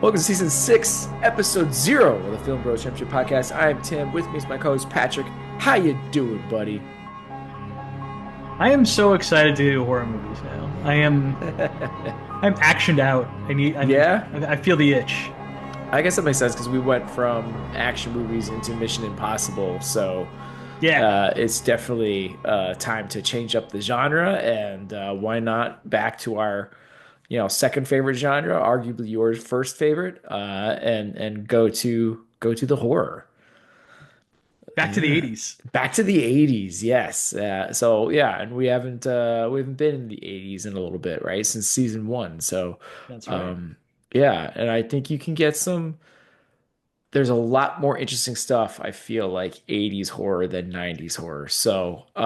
Welcome to season 6, episode 0 of the Film Bros Championship Podcast. I am Tim. With me is my co-host Patrick. How you doing, buddy? I am so excited to do horror movies now. I'm actioned out. Yeah, I feel the itch. I guess that makes sense because we went from action movies into Mission Impossible, so Yeah, it's definitely time to change up the genre. And why not back to our, second favorite genre, arguably your first favorite, and go to the horror. back to the Yeah. 80s. Back to the 80s, yes. So yeah, and we haven't been in the 80s in a little bit, right? Since season 1. So That's right. um yeah, and I think you can get some there's a lot more interesting stuff, I feel like 80s horror than 90s horror. So It's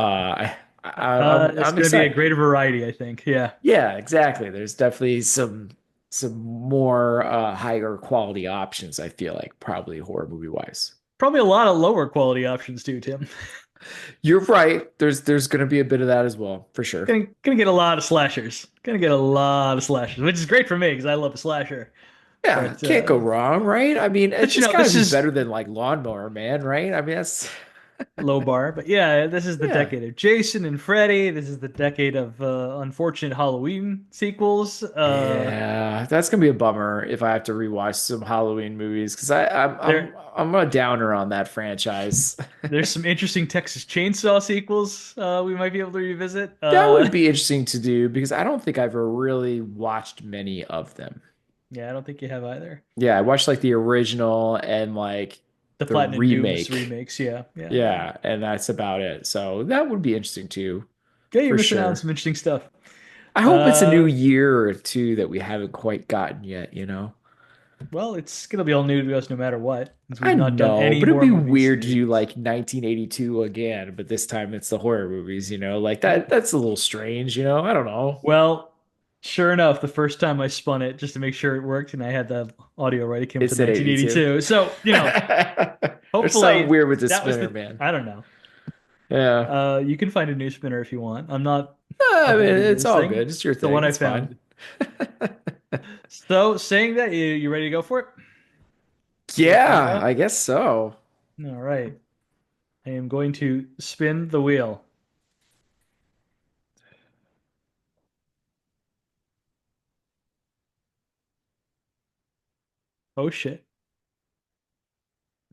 I'm going to be a excited. greater variety, I think. Yeah, Yeah, exactly. There's definitely some more higher quality options, I feel like, probably horror movie wise. probably a lot of lower quality options too, Tim. You're right. There's gonna be a bit of that as well, for sure. Gonna get a lot of slashers. Gonna get a lot of slashers, which is great for me because I love a slasher. Yeah, But can't go wrong, right? I mean, but it's gotta this be is better than like Lawnmower Man, right? I mean, that's low bar. But yeah, this is the yeah, decade of Jason and Freddy. This is the decade of unfortunate Halloween sequels. yeah. That's gonna be a bummer if I have to rewatch some Halloween movies because I'm I'm There I'm a downer on that franchise. There's some interesting Texas Chainsaw sequels we might be able to revisit. That would be interesting to do because I don't think I've ever really watched many of them. Yeah, I don't think you have either. Yeah, I watched like the original and like The the Platinum Dunes remake. remakes. Yeah, yeah, yeah. Yeah, and that's about it. So that would be interesting too, Yeah, you're for missing out on sure. some interesting stuff. I hope it's a new Uh, year or two that we haven't quite gotten yet. well, it's gonna be all new to us no matter what, since I we've not done know, any but it'd horror be movies in weird to the do 80s. like 1982 again, but this time it's the horror movies. Like Well, that's a little strange. I don't know. well, sure enough, the first time I spun it just to make sure it worked, and I had the audio right, it came It to said 82. 1982. So, There's something hopefully weird with the that was spinner, the. man. I don't know. Yeah. You can find a new spinner if you want. I'm not I mean, avoiding it's this all thing. good. It's your The one thing. I It's fine. found. So, saying that, you ready to go for it? Ready to fire Yeah, up? I guess so. All right. I am going to spin the wheel. Oh shit.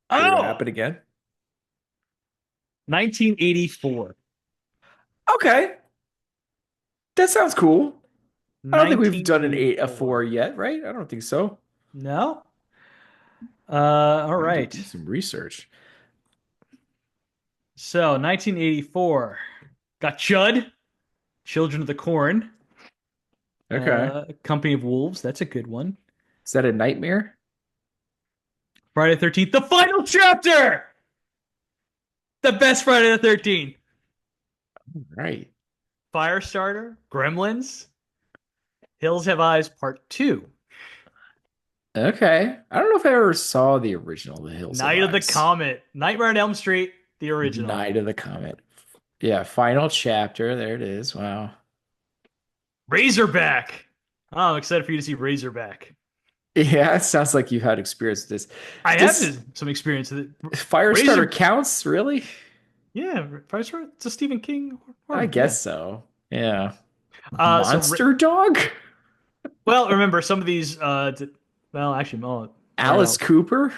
Did it Oh! happen again? 1984. Okay. That sounds cool. I don't think we've done a 4 1984. yet, right? I don't think so. No? All I need to right. do some research. So, 1984. Got Chud, Children of the Corn, Okay. Company of Wolves. That's a good one. Is that a nightmare? Friday the 13th, the final chapter! The best Friday the 13th. Right. Firestarter, Gremlins, Hills Have Eyes Part 2, Okay. I don't know if I ever saw the original The Hills Have Night of the Eyes. Comet, Nightmare on Elm Street, the original, Night of the Comet. Yeah, final chapter. There it is. Wow. Razorback. Oh, I'm excited for you to see Razorback. Yeah, it sounds like you've had experience with this. I have This some experience with it. Firestarter Razor, counts, really? yeah, Firestarter. It's a Stephen King horror I movie. Yeah. guess so. Yeah. Uh, so Monster Dog? well, remember some of these. Well, actually, I don't Alice know. Cooper?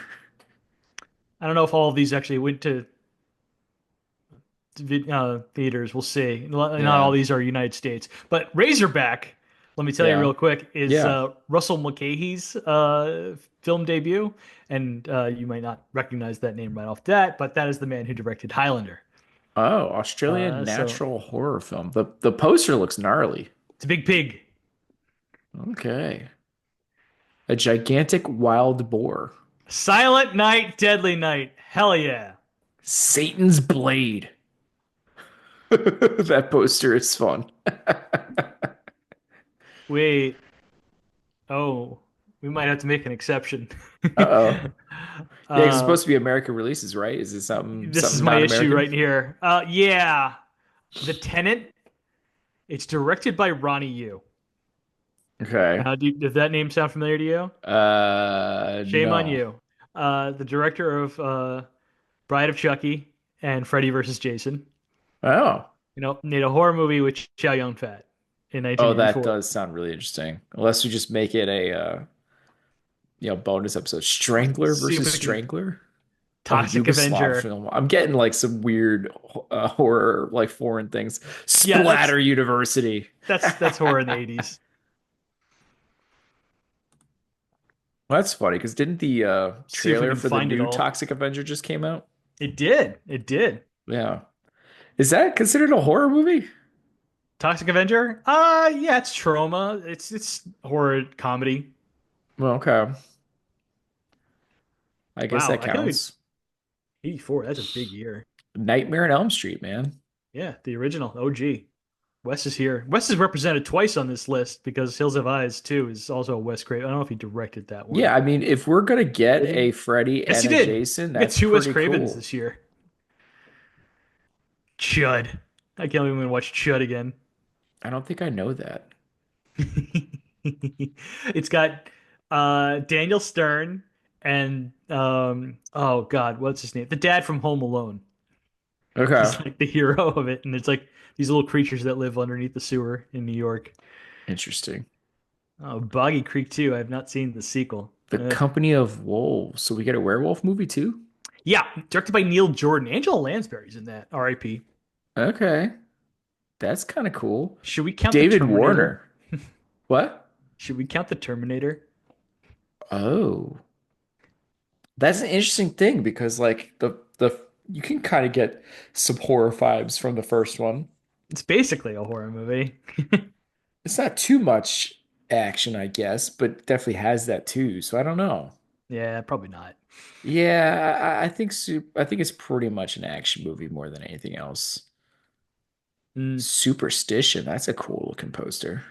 I don't know if all of these actually went to theaters. We'll see. Not all Yeah. these are United States, but Razorback. Let me tell you Yeah. real quick is Yeah. Russell Mulcahy's film debut, and you might not recognize that name right off that, but that is the man who directed Highlander. Oh, Australian So natural horror film. The poster looks gnarly. it's a big pig. Okay. A gigantic wild boar. Silent Night, Deadly Night. Hell yeah. Satan's blade. That poster is fun. Wait. Oh, we might have to make an exception. Uh-oh. Yeah, 'cause it's uh, supposed to be American releases, right? Is it something this is something my not issue American? right here. Yeah. The Tenant. It's directed by Ronnie Yu. Okay. Does that name sound familiar to you? Shame on No. you. The director of Bride of Chucky and Freddy versus Jason. Oh. Made a horror movie with Chow Yun-fat in Oh, that 1984. does sound really interesting. Unless you just make it a bonus episode. Strangler See if versus we can Strangler? Oh, Toxic Yugoslav Avenger. film. I'm getting like some weird horror, like foreign things. Yeah, Splatter University. that's horror in the 80s. Well, that's funny because didn't the See if we trailer can for the find it new all. Toxic Avenger just came out? It did. It did. Yeah. Is that considered a horror movie? Toxic Avenger? Yeah, it's trauma. It's horror comedy. Well, okay. I guess Wow, that I can't believe counts. 84. That's a big year. Nightmare on Elm Street, man. Yeah, the original OG. Wes is here. Wes is represented twice on this list because Hills Have Eyes too is also a Wes Craven. I don't know if he directed that Yeah, one. I mean, if we're gonna get Did he? a Freddy Yes, and he a did. Jason, We got that's two Wes pretty Cravens cool. this year. Chud. I can't even watch Chud again. I don't think I know that. It's got Daniel Stern and oh God, what's his name? The dad from Home Alone. Okay. He's like the hero of it, and it's like these little creatures that live underneath the sewer in New York. Interesting. Oh, Boggy Creek too. I have not seen the sequel. The Company of Wolves. So we get a werewolf movie too? Yeah, directed by Neil Jordan. Angela Lansbury's in that. R.I.P. Okay. That's kind of cool. Should we count the David Terminator? Warner. What? Should we count the Terminator? Oh. That's an interesting thing because like the you can kind of get some horror vibes from the first one. It's basically a horror movie. It's not too much action, I guess, but definitely has that too. So I don't know. Yeah, probably not. Yeah, I think it's pretty much an action movie more than anything else. Mm. Superstition, that's a cool looking poster.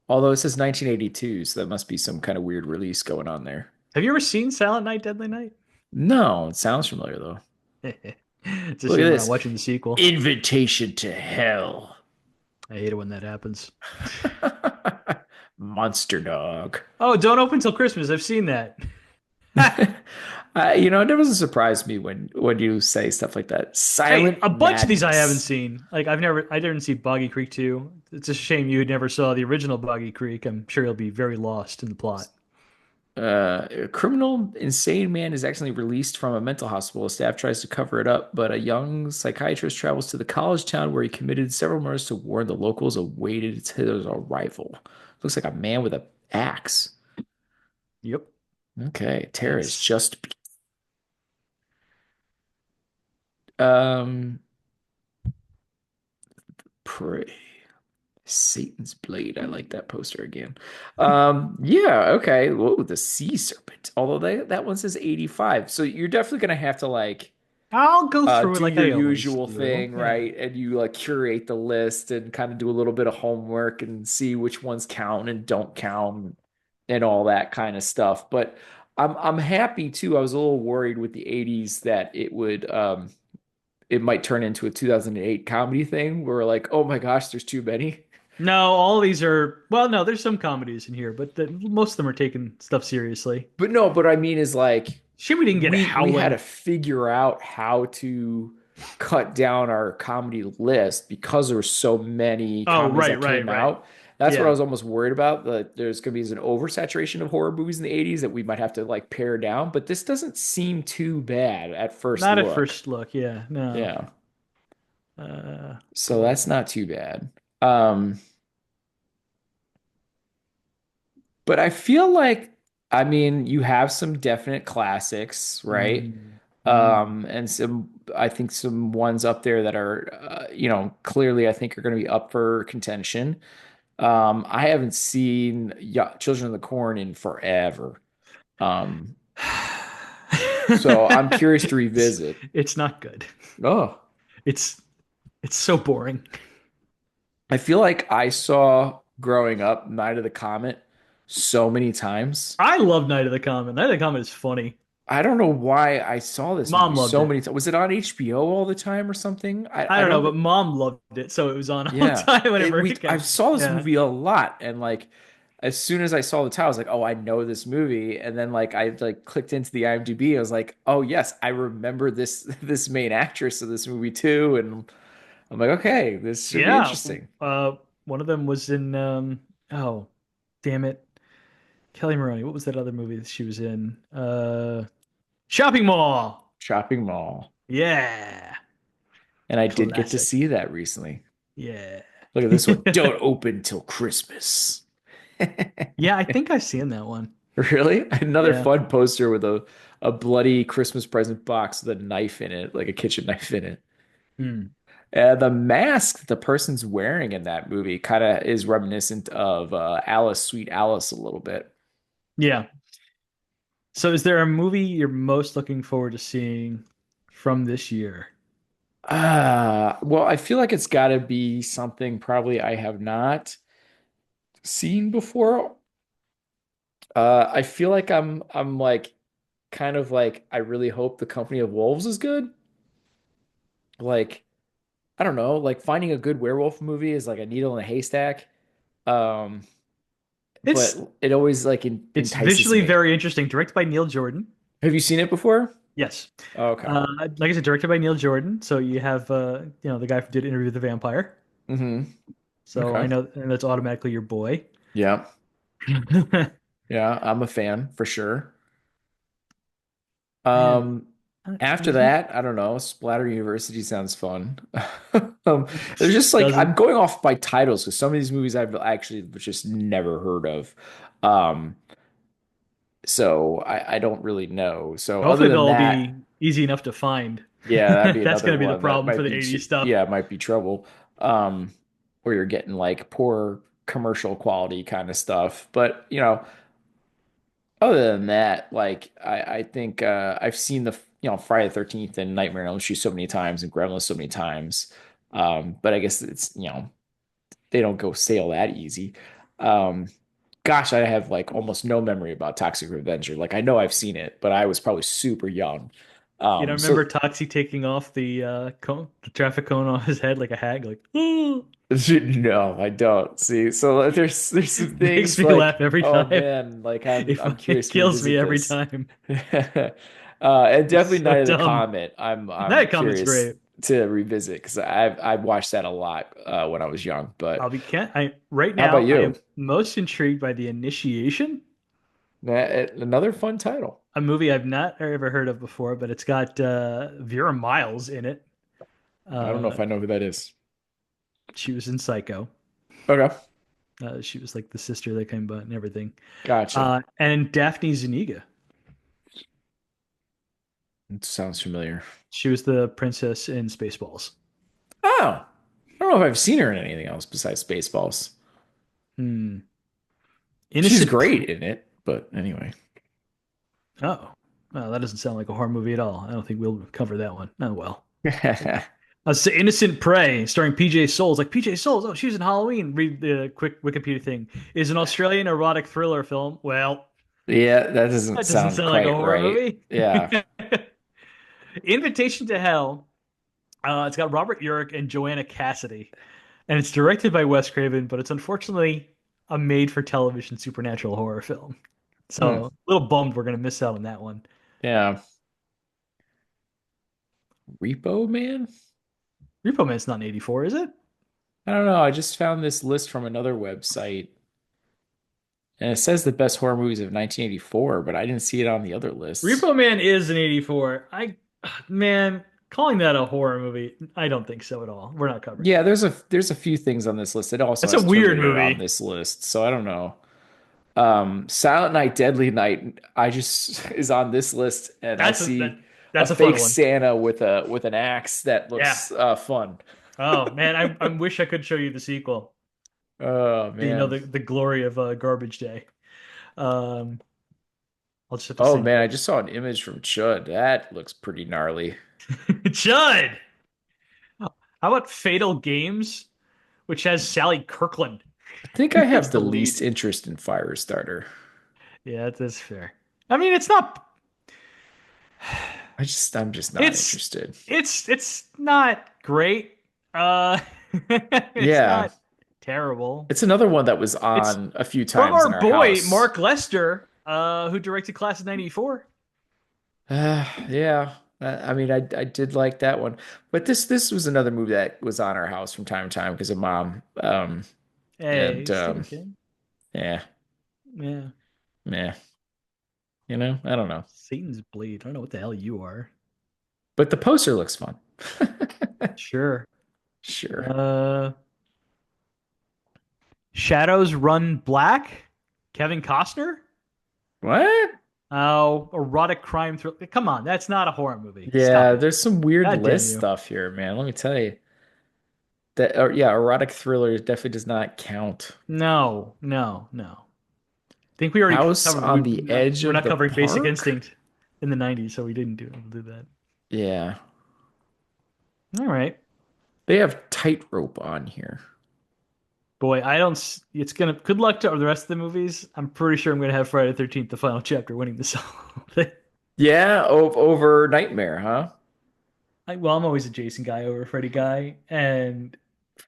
Although it says 1982, so that must be some kind of weird release going on there. Have you ever seen Silent Night, Deadly Night? No, it sounds familiar though. It's a Look at shame we're not this. watching the sequel. Invitation to Hell. I hate it when that happens. Monster Dog. Oh, don't open till Christmas. I've seen that. It doesn't surprise me when you say stuff like that. Hey, Silent a bunch of these I haven't Madness. seen. Like I didn't see Boggy Creek 2. It's a shame you never saw the original Boggy Creek. I'm sure you'll be very lost in the plot. A criminal insane man is accidentally released from a mental hospital. Staff tries to cover it up, but a young psychiatrist travels to the college town where he committed several murders to warn the locals awaited his arrival. Looks like a man with a axe. Yep. Okay, terrorist Nice. just um pray. Satan's Blade. I like that poster again. Yeah, okay. Whoa, the Sea Serpent. Although that one says 85. So you're definitely gonna have to like I'll go through it do like your I always usual do. thing, Yeah. right? And you like curate the list and kind of do a little bit of homework and see which ones count and don't count and all that kind of stuff. But I'm happy too. I was a little worried with the 80s that it might turn into a 2008 comedy thing where like, oh my gosh, there's too many. No, all these are well, no, there's some comedies in here, but most of them are taking stuff seriously. But no, but I mean is like Shit, we didn't get we had to Howling. figure out how to cut down our comedy list because there were so many Oh, comedies right, that right, came right. out. That's what I Yeah. was almost worried about. That there's going to be an oversaturation of horror movies in the 80s that we might have to like pare down, but this doesn't seem too bad at first Not at look. first look. Yeah. No. Yeah. So Cool. that's not too bad. Um, but I feel like, I mean, you have some definite classics, right? Mm. Mm. And some, I think some ones up there that are, clearly I think are going to be up for contention. I haven't seen Children of the Corn in forever. Um, so I'm curious to it's revisit. it's not good. Oh, It's it's so boring. I feel like I saw growing up Night of the Comet so many times. I love Night of the Comet. Night of the Comet is funny. I don't know why I saw this movie Mom loved so it. many times. Was it on HBO all the time or something? I I don't know, don't. but Mom loved it, so it was on all the Yeah, time whenever it I came. saw this Yeah. movie a lot, and like as soon as I saw the title, I was like, oh, I know this movie. And then like I like clicked into the IMDb. I was like, oh yes, I remember this this main actress of this movie too. And I'm like, okay, this should be Yeah. interesting. One of them was in oh, damn it. Kelly Maroney. What was that other movie that she was in? Shopping Mall. Shopping mall. Yeah. And I did get to Classic. see that recently. Yeah. Look at this one. Don't open till Christmas. Yeah, I think I've seen that one. Really? Another Yeah. fun poster with a bloody Christmas present box with a knife in it, like a kitchen knife in it. Hmm. The mask the person's wearing in that movie kind of is reminiscent of Alice, Sweet Alice, a little bit. Yeah. So is there a movie you're most looking forward to seeing from this year? Well, I feel like it's got to be something probably I have not seen before. I feel like I'm like kind of like I really hope the Company of Wolves is good. Like I don't know, like finding a good werewolf movie is like a needle in a haystack. Um, but It's it always like it's entices visually me. very interesting. Directed by Neil Jordan. Have you seen it before? Yes. Okay. Like I said, directed by Neil Jordan. So you have the guy who did Interview with the Vampire. Mm-hmm. So I Okay. know, and that's automatically your boy. Yeah. Yeah, I'm a fan for sure. Man, Um, After he's that, I don't know. Splatter University sounds fun. Um, there's just like I'm doesn't. going off by titles because some of these movies I've actually just never heard of. Um, so I don't really know. So other Hopefully than they'll that, be easy enough to find. yeah, that'd be That's another going to be the one that problem for might the be 80s stuff. yeah, it might be trouble. Um, where you're getting like poor commercial quality kind of stuff. But other than that, like I think I've seen the Friday the 13th and Nightmare on Elm Street so many times and Gremlins so many times. But I guess it's they don't go sail that easy. Um, Gosh, I have like almost no memory about Toxic Avenger. Like I know I've seen it, but I was probably super young. You know, remember So Toxie taking off the traffic cone off his head like a hag, like, "Ooh." no, I don't. See, so there's some Makes things me laugh like, every oh time. man, like I'm It curious to kills me revisit every this. time. And definitely It's so Night of the dumb. Comet. I'm That comment's curious great. to revisit because I've watched that a lot when I was young. But I right how about now I you? am most intrigued by The Initiation, Another fun title. a movie I've not ever heard of before, but it's got Vera Miles in it. I don't know Uh, if I know who that is. she was in Psycho. Okay, She was like the sister that came by and everything. gotcha. And Daphne Zuniga. It sounds familiar. She was the princess in Spaceballs. Oh, I don't know if I've seen her in anything else besides Spaceballs. Hmm. She's Innocent. great in it, but anyway. Oh, well, that doesn't sound like a horror movie at all. I don't think we'll cover that one. Oh well. Innocent Prey, starring PJ Souls. Like PJ Souls. Oh, she was in Halloween. Read the quick Wikipedia thing. Is an Australian erotic thriller film. Well, Yeah, that doesn't that doesn't sound sound like a quite horror right. movie. Yeah. Invitation to Hell. It's got Robert Urich and Joanna Cassidy, and it's directed by Wes Craven, but it's unfortunately a made-for-television supernatural horror film. Hmm. So a little bummed we're gonna miss out on that one. Yeah. Repo Man? Repo Man's not in '84, is it? I don't know. I just found this list from another website and it says the best horror movies of 1984, but I didn't see it on the other lists. Repo Man is in '84. Man, calling that a horror movie, I don't think so at all. We're not covering Yeah, that. there's a few things on this list. It also That's a has weird Terminator on movie. this list, so I don't know. Silent Night, Deadly Night, I just is on this list, and I That's a see a that's a fake fun one. Santa with an axe that Yeah. looks fun. Oh man, I wish I could show you the sequel. Oh You know man. the glory of Garbage Day. Um, I'll just have to Oh send man, you I just saw an image from Chud. That looks pretty gnarly. it. Chud. How about Fatal Games, which has Sally Kirkland I think I as have the the lead? least interest in Firestarter. Yeah, that's fair. I mean, it's not. I'm just not It's interested. it's not great. Uh, it's Yeah. not terrible. It's another one that was It's on a few from times our in our boy house. Mark Lester, who directed Class of '94. Yeah. I mean, I did like that one, but this was another movie that was on our house from time to time because of mom. And Hey, still okay. yeah, Yeah, yeah, I don't know, Satan's Blade. I don't know what the hell you are. but the poster looks fun. Sure. Sure. Uh, Shadows Run Black. Kevin Costner. What? Oh, erotic crime thriller. Come on, that's not a horror movie. Stop Yeah, it. there's some weird God damn list you. stuff here, man. Let me tell you that. Yeah, erotic thriller definitely does not count. No, no, no. I think we already House covered. on the edge We're of not the covering Basic park. Instinct in the '90s, so we didn't do that. Yeah, All right. they have tightrope on here. Boy, I don't. It's gonna. Good luck to the rest of the movies. I'm pretty sure I'm gonna have Friday the 13th, the final chapter, winning this whole thing. Yeah, over Nightmare, huh? Well, I'm always a Jason guy over a Freddy guy, and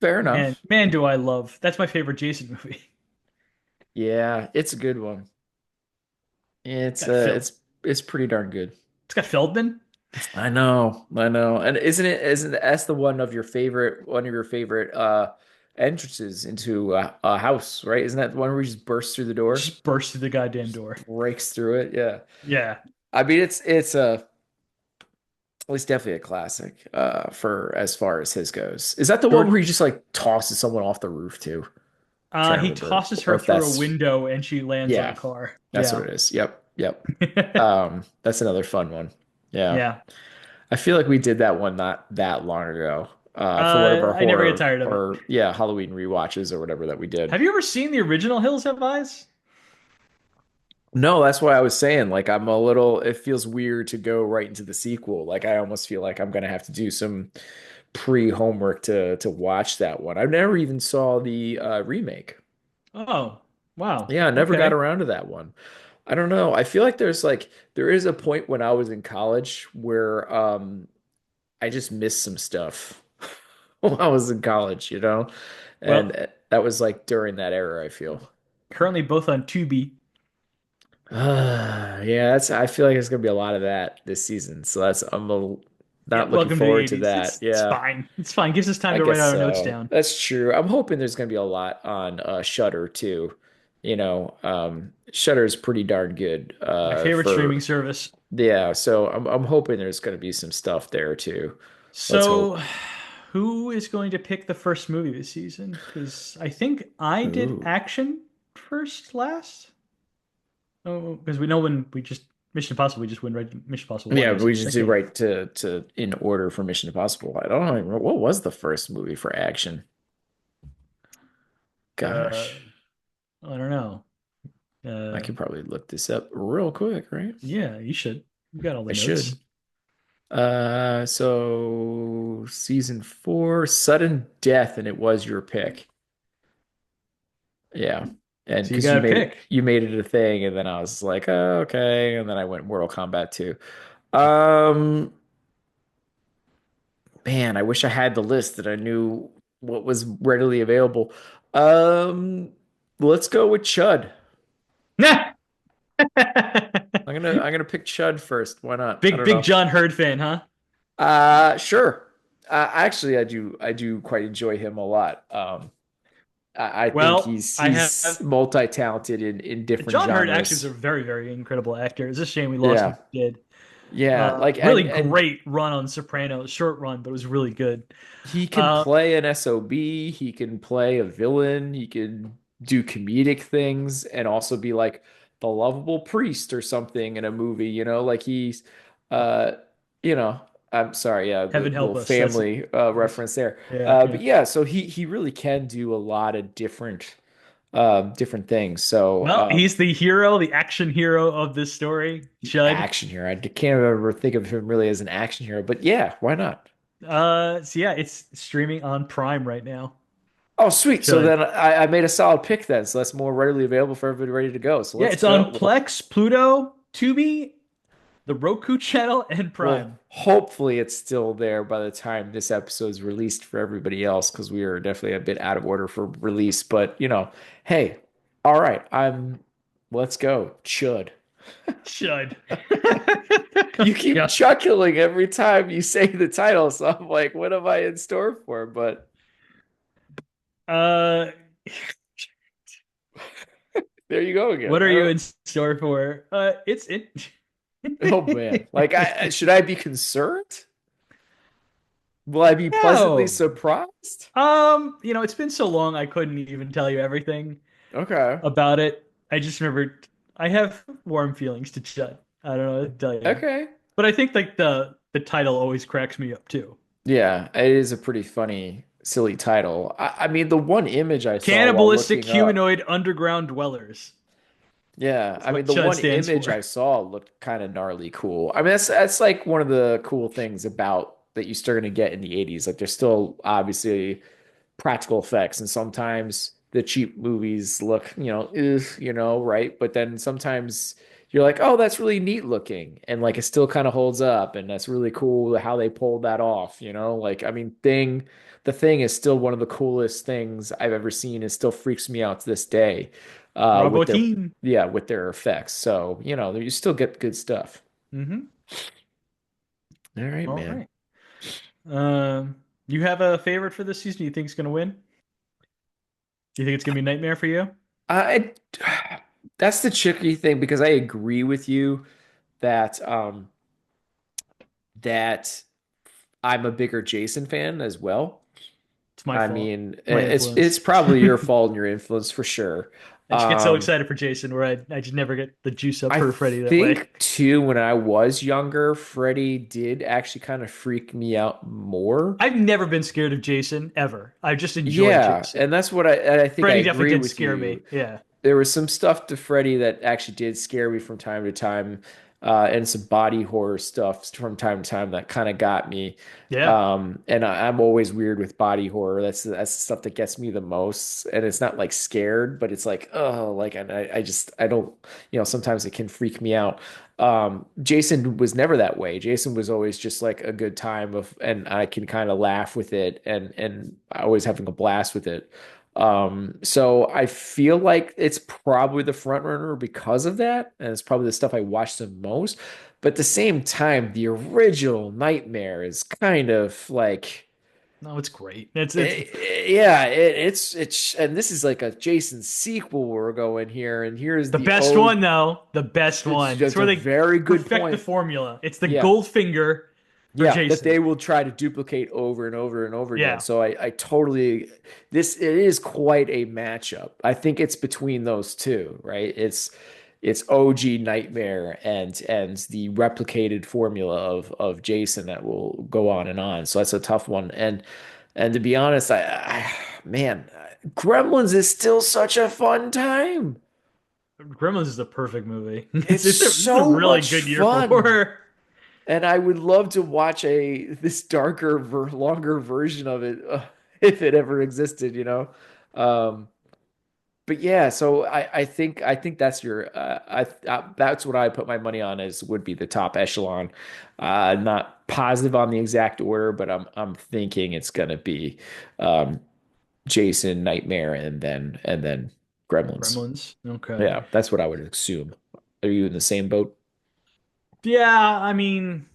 Fair man, enough. man, do I love. That's my favorite Jason movie. Yeah, it's a good one. It's It's got Phil. it's pretty darn good. It's got Feldman. I know. And isn't that's the one of your favorite entrances into a house, right? Isn't that the one where he just bursts through the door? Just burst through the goddamn Just door. breaks through it. Yeah. Yeah, I mean it's it's definitely a classic for as far as his goes. Is that the one George. where he just like tosses someone off the roof too? I'm trying to He remember. tosses Or her if through a that's window and she lands on a yeah, car. that's what Yeah, it is. Yep, yep. That's another fun one. Yeah. yeah. I feel like we did that one not that long ago. For one of our I never get horror tired of it. or yeah, Halloween rewatches or whatever that we did. Have you ever seen the original Hills Have Eyes? No, that's why I was saying like I'm a little it feels weird to go right into the sequel. Like I almost feel like I'm gonna have to do some pre-homework to watch that one. I never even saw the remake. Oh, wow. Yeah, I never got Okay. around to that one. I don't know. I feel like there is a point when I was in college where I just missed some stuff while I was in college, and Well, that was like during that era, I feel. currently both on Tubi. Yeah, that's I feel like it's gonna be a lot of that this season. So Yeah, not looking welcome to the forward to 80s. that. It's Yeah. fine. It's fine. Gives us time I to write guess our notes so. down. That's true. I'm hoping there's going to be a lot on Shudder too. Shudder is pretty darn good My favorite streaming for service. yeah. So I'm hoping there's going to be some stuff there too. Let's So, hope. who is going to pick the first movie this season? Because I think I did Ooh. action first last. Oh, because we know when we just Mission Impossible, we just went right to Mission Impossible 1 Yeah, was we just do second. right to in order for Mission Impossible. I don't know what was the first movie for action. Uh, Gosh, I don't know. I Uh, could probably look this up real quick, right? yeah, you should. You got all the I notes. should. So season 4, sudden death, and it was your pick. Yeah. And So you because got to pick. you made it a thing, and then I was like, oh, okay. And then I went Mortal Kombat 2. Um, man, I wish I had the list that I knew what was readily available. Um, let's go with Chud. Nah. I'm gonna pick Chud first. Why not? I don't Big know. John Hurd fan, huh? Sure. Actually, I do quite enjoy him a lot. I think Well, I he's have multi-talented in different John Hurt actually is genres. a very incredible actor. It's a shame we lost him. Yeah. When we did. Yeah, like Really and great run on Sopranos, short run, but it was really good. he can Uh, play an SOB, he can play a villain, he can do comedic things and also be like the lovable priest or something in a movie, like he's uh you know, I'm sorry, yeah, the Heaven little help us. That's family reference there. yeah, yeah. But yeah, so he really can do a lot of different things. So Well, he's the hero, the action hero of this story, Chud. action hero. I can't ever think of him really as an action hero, but yeah, why not? So yeah, it's streaming on Prime right now. Oh, sweet. So Chud. then I made a solid pick then. So that's more readily available for everybody ready to go. So Yeah, let's it's on go. Plex, Pluto, Tubi, the Roku channel and Well, Prime. hopefully it's still there by the time this episode is released for everybody else, because we are definitely a bit out of order for release. But hey, all right, let's go. Should. Should. You keep Yeah. chuckling every time you say the title, so I'm like, what am I in store for? But Uh, there you go again. what are I you don't. in store for? It's it. Oh man, like should I be concerned? Will I be pleasantly No. surprised? It's been so long I couldn't even tell you everything Okay. about it. I just remember I have warm feelings to Chud. I don't know what to tell you. Okay. But I think like the title always cracks me up too. Yeah, it is a pretty funny, silly title. I mean, the one image I saw while Cannibalistic looking up, humanoid underground dwellers yeah, is I mean, what the Chud one stands image for. I saw looked kind of gnarly cool. I mean, that's like one of the cool things about that you start to get in the 80s. Like, there's still obviously practical effects, and sometimes the cheap movies look, right? But then sometimes you're like, oh, that's really neat looking, and like it still kind of holds up, and that's really cool how they pulled that off, Like, I mean, the thing is still one of the coolest things I've ever seen. It still freaks me out to this day, with Bravo their team. yeah, with their effects. So, you still get good stuff. Mm-hmm. All right, All man. right. You have a favorite for this season? You think it's gonna win? Do you think it's gonna be a nightmare for you? I that's the tricky thing because I agree with you that that I'm a bigger Jason fan as well. It's my I fault. mean, My it's influence. probably your fault and your influence for sure. I just get so Um, excited for Jason where I just never get the juice up I for Freddy that way. think too when I was younger, Freddy did actually kind of freak me out more. I've never been scared of Jason ever. I just enjoyed Yeah, Jason. and that's what I think I Freddy definitely agree did with scare you. me. Yeah. There was some stuff to Freddy that actually did scare me from time to time, and some body horror stuff from time to time that kind of got me. Yeah. And I'm always weird with body horror. That's the stuff that gets me the most. And it's not like scared, but it's like, oh, like, and I don't, sometimes it can freak me out. Jason was never that way. Jason was always just like a good time and I can kind of laugh with it and I always having a blast with it. So I feel like it's probably the front runner because of that, and it's probably the stuff I watch the most. But at the same time, the original Nightmare is kind of like, No, it's great. It's yeah, and this is like a Jason sequel we're going here, and here's the the best old. one though. The best It's one. It's just where a they very good perfect the point. formula. It's the Yeah, gold finger for yeah, that Jason. they will try to duplicate over and over and over again. Yeah. So I totally it is quite a matchup. I think it's between those two, right? It's OG Nightmare and the replicated formula of Jason that will go on and on. So that's a tough one. And to be honest, man, Gremlins is still such a fun time. Gremlins is a perfect movie. It's It's a so really much good year for fun. horror. And I would love to watch this darker, longer version of it, if it ever existed, Um, but yeah, so I think that's that's what I put my money on as would be the top echelon. Not positive on the exact order, but I'm thinking it's gonna be um, Jason, Nightmare, and then Gremlins. Gremlins. Okay. Yeah, that's what I would assume. Are you in the same boat? Yeah, I mean,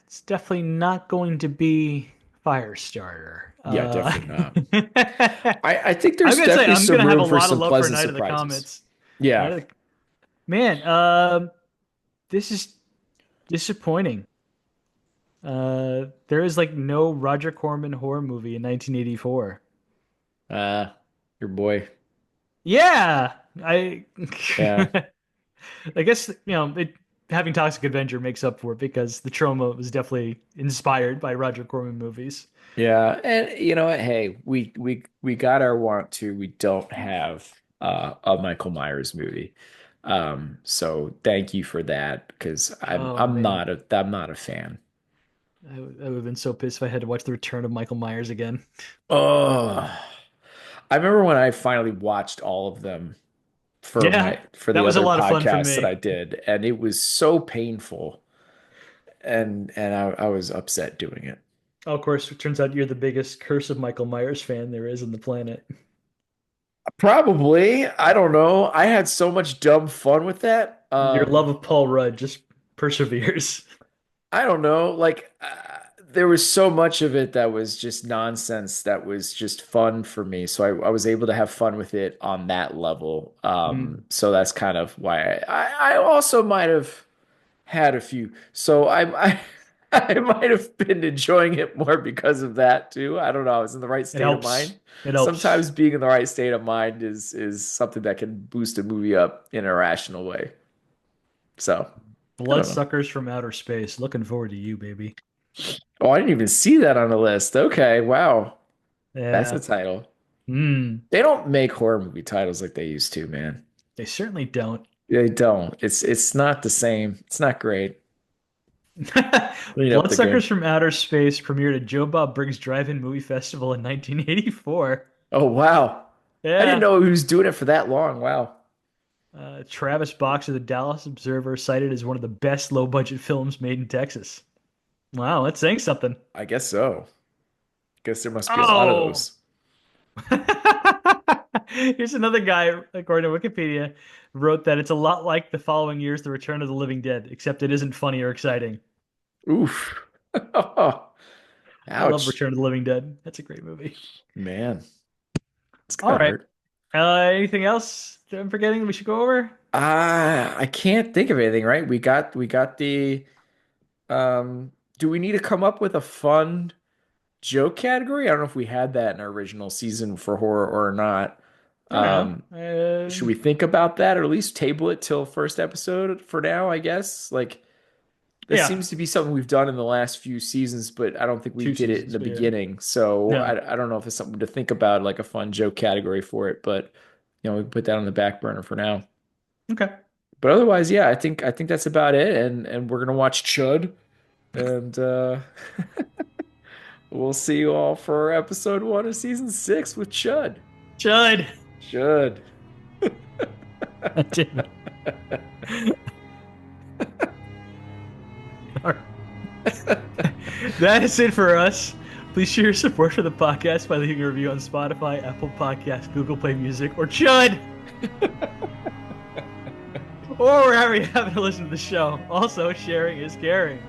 it's definitely not going to be Firestarter. Yeah, definitely not. I'm I think there's gonna say definitely I'm some gonna have a room for lot of some love for pleasant Night of the surprises. Comets. Night Yeah. of the Man, this is disappointing. There is like no Roger Corman horror movie in 1984. Uh, your boy. Yeah, I Yeah. I guess having Toxic Avenger makes up for it because the trauma was definitely inspired by Roger Corman movies. Yeah. And you know what? Hey, we got our want to. We don't have a Michael Myers movie. So thank you for that because I'm Oh I'm man, not a fan. I would have been so pissed if I had to watch The Return of Michael Myers again. Oh, I remember when I finally watched all of them Yeah, for that the was a other lot of fun for podcast that me. I did, and it was so painful, and I was upset doing it. Oh, of course, it turns out you're the biggest Curse of Michael Myers fan there is on the planet. Probably, I don't know. I had so much dumb fun with that. Your love of Paul Rudd just perseveres. I don't know. Like, there was so much of it that was just nonsense that was just fun for me. So I was able to have fun with it on that level. Mm. So that's kind of why I also might have had a few. So I might have been enjoying it more because of that too. I don't know. I was in the right It state of helps. mind. It helps. Sometimes being in the right state of mind is something that can boost a movie up in a rational way. So I don't know. Bloodsuckers from Outer Space. Looking forward to you, baby. Oh, I didn't even see that on the list. Okay, wow. That's a Yeah. title. Mm. They don't make horror movie titles like they used to, man. They certainly don't. They don't. It's not the same. It's not great. Clean up the Bloodsuckers game. from Outer Space premiered at Joe Bob Briggs Drive-In Movie Festival in 1984. Oh, wow. I didn't Yeah. know he was doing it for that long. Wow. Travis Box of the Dallas Observer cited as one of the best low-budget films made in Texas. Wow, that's saying something. I guess so. Guess there must be a lot of Oh! those. Here's another guy, according to Wikipedia, wrote that it's a lot like the following year's The Return of the Living Dead, except it isn't funny or exciting. Oof. I love Ouch. Return of the Living Dead. That's a great movie. Man, it's All gonna right. hurt. Anything else that I'm forgetting that we should go over? I can't think of anything, right? We got the do we need to come up with a fun joke category? I don't know if we had that in our original season for horror or not. I don't Um, should know. we think about that or at least table it till first episode for now, I guess? Like that Yeah, seems to be something we've done in the last few seasons, but I don't think we two did it in seasons, the but yeah. beginning. So No. I don't know if it's something to think about, like a fun joke category for it, but we can put that on the back burner for now. Okay. But otherwise, yeah, I think that's about it. And we're gonna watch Chud, and we'll see you all for episode 1 of season 6 with Chud. Chud. Chud. Damn it. All right. That is it for us. Please share your support for the podcast by leaving a review on Spotify, Apple Podcasts, Google Play Music, or Chud, or wherever you happen to listen to the show. Also, sharing is caring.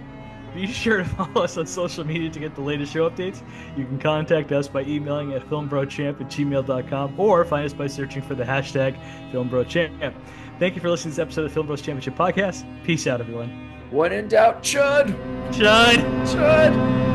Be sure to follow us on social media to get the latest show updates. You can contact us by emailing at filmbrochamp@gmail.com or find us by searching for the hashtag FilmBroChamp. Thank you for listening to this episode of the Film Bros Championship Podcast. Peace out, everyone. When in doubt, Chud. Chud! Chud.